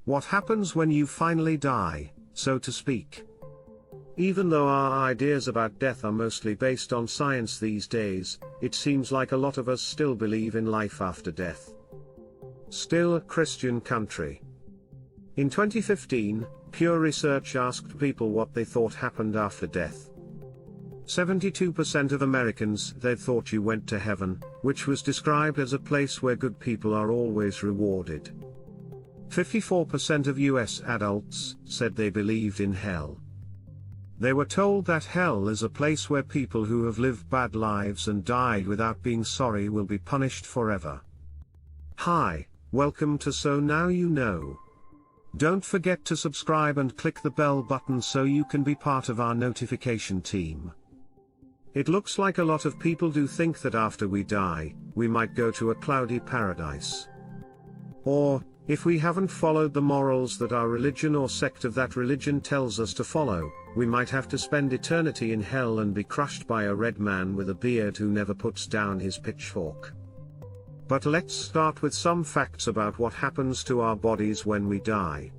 What happens when you finally die, so to speak? Even though our ideas about death are mostly based on science these days, it seems like a lot of us still believe in life after death. Still a Christian country. In 2015, Pure Research asked people what they thought happened after death. 72% of Americans they thought you went to heaven, which was described as a place where good people are always rewarded. 54% of US adults said they believed in hell. They were told that hell is a place where people who have lived bad lives and died without being sorry will be punished forever. Hi, welcome to So Now You Know. Don't forget to subscribe and click the bell button so you can be part of our notification team. It looks like a lot of people do think that after we die, we might go to a cloudy paradise. Or, if we haven't followed the morals that our religion or sect of that religion tells us to follow, we might have to spend eternity in hell and be crushed by a red man with a beard who never puts down his pitchfork. But let's start with some facts about what happens to our bodies when we die.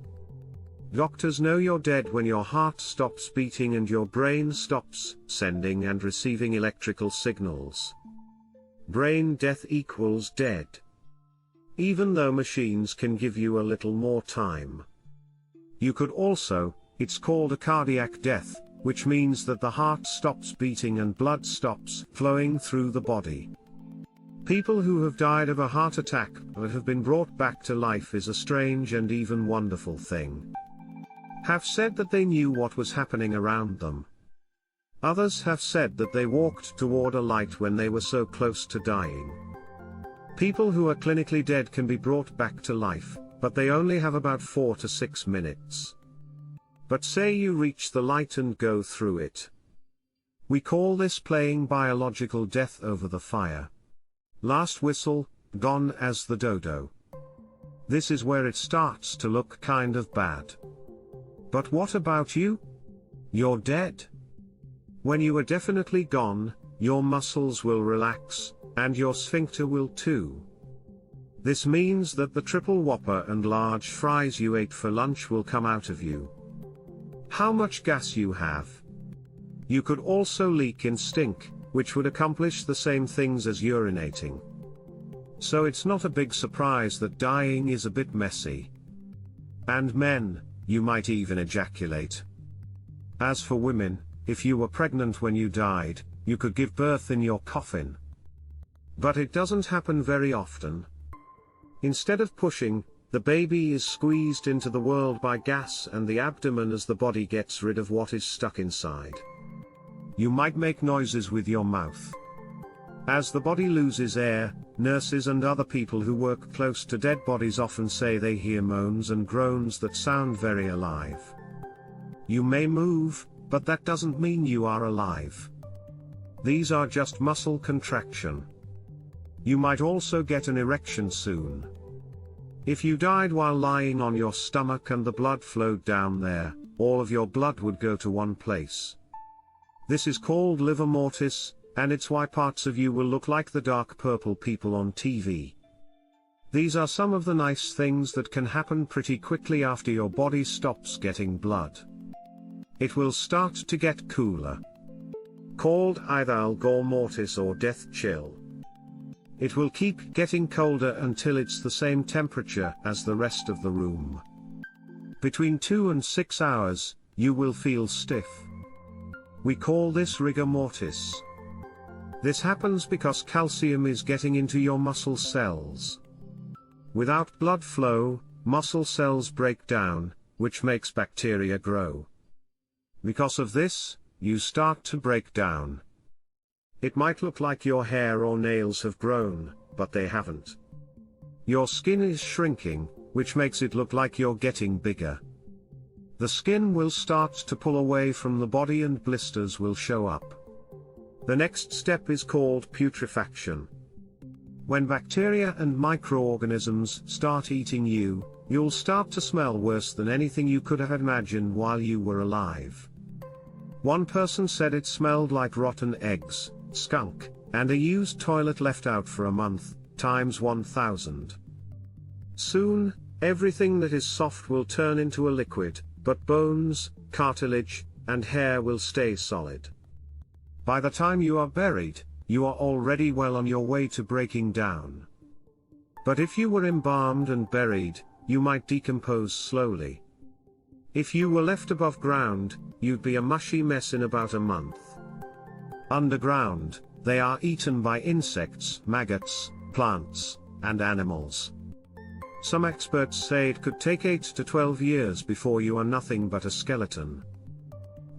Doctors know you're dead when your heart stops beating and your brain stops sending and receiving electrical signals. Brain death equals dead. Even though machines can give you a little more time. You could also, it's called a cardiac death, which means that the heart stops beating and blood stops flowing through the body. People who have died of a heart attack but have been brought back to life is a strange and even wonderful thing. Have said that they knew what was happening around them. Others have said that they walked toward a light when they were so close to dying. People who are clinically dead can be brought back to life, but they only have about 4 to 6 minutes. But say you reach the light and go through it. We call this playing biological death over the fire. Last whistle, gone as the dodo. This is where it starts to look kind of bad. But what about you? You're dead. When you are definitely gone, your muscles will relax, and your sphincter will too. This means that the triple whopper and large fries you ate for lunch will come out of you. How much gas you have. You could also leak and stink, which would accomplish the same things as urinating. So it's not a big surprise that dying is a bit messy. And men, you might even ejaculate. As for women, if you were pregnant when you died, you could give birth in your coffin. But it doesn't happen very often. Instead of pushing, the baby is squeezed into the world by gas and the abdomen as the body gets rid of what is stuck inside. You might make noises with your mouth. As the body loses air, nurses and other people who work close to dead bodies often say they hear moans and groans that sound very alive. You may move, but that doesn't mean you are alive. These are just muscle contraction. You might also get an erection soon. If you died while lying on your stomach and the blood flowed down there, all of your blood would go to one place. This is called liver mortis, and it's why parts of you will look like the dark purple people on TV. These are some of the nice things that can happen pretty quickly after your body stops getting blood. It will start to get cooler. Called either rigor mortis or death chill. It will keep getting colder until it's the same temperature as the rest of the room. Between 2 and 6 hours, you will feel stiff. We call this rigor mortis. This happens because calcium is getting into your muscle cells. Without blood flow, muscle cells break down, which makes bacteria grow. Because of this, you start to break down. It might look like your hair or nails have grown, but they haven't. Your skin is shrinking, which makes it look like you're getting bigger. The skin will start to pull away from the body and blisters will show up. The next step is called putrefaction. When bacteria and microorganisms start eating you, you'll start to smell worse than anything you could have imagined while you were alive. One person said it smelled like rotten eggs, skunk, and a used toilet left out for a month, times 1000. Soon, Everything that is soft will turn into a liquid, but bones, cartilage, and hair will stay solid. By the time you are buried, you are already well on your way to breaking down. But if you were embalmed and buried, you might decompose slowly. If you were left above ground, you'd be a mushy mess in about a month. Underground, they are eaten by insects, maggots, plants, and animals. Some experts say it could take 8 to 12 years before you are nothing but a skeleton.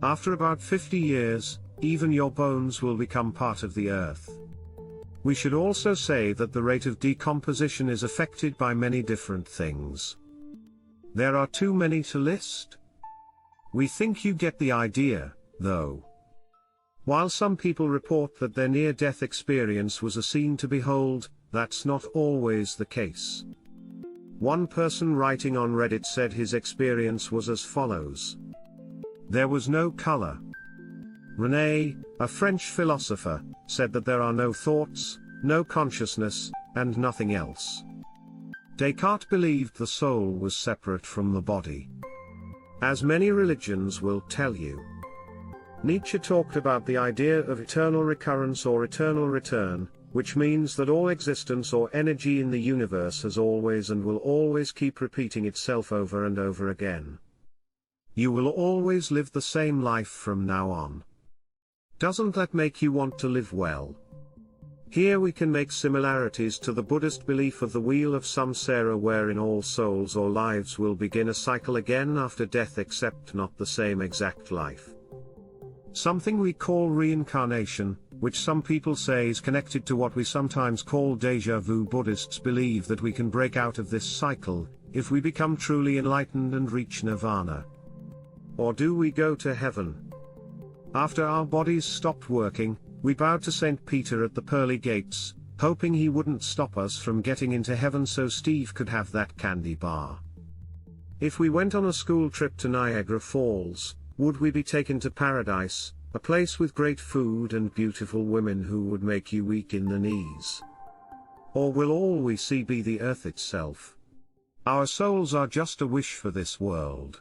After about 50 years, even your bones will become part of the earth. We should also say that the rate of decomposition is affected by many different things. There are too many to list. We think you get the idea, though. While some people report that their near-death experience was a scene to behold, that's not always the case. One person writing on Reddit said his experience was as follows. There was no color. René, a French philosopher, said that there are no thoughts, no consciousness, and nothing else. Descartes believed the soul was separate from the body. As many religions will tell you. Nietzsche talked about the idea of eternal recurrence or eternal return, which means that all existence or energy in the universe has always and will always keep repeating itself over and over again. You will always live the same life from now on. Doesn't that make you want to live well? Here we can make similarities to the Buddhist belief of the wheel of samsara, wherein all souls or lives will begin a cycle again after death, except not the same exact life. Something we call reincarnation, which some people say is connected to what we sometimes call déjà vu. Buddhists believe that we can break out of this cycle, if we become truly enlightened and reach nirvana. Or do we go to heaven? After our bodies stopped working, we bowed to St. Peter at the pearly gates, hoping he wouldn't stop us from getting into heaven so Steve could have that candy bar. If we went on a school trip to Niagara Falls, would we be taken to paradise, a place with great food and beautiful women who would make you weak in the knees? Or will all we see be the earth itself? Our souls are just a wish for this world.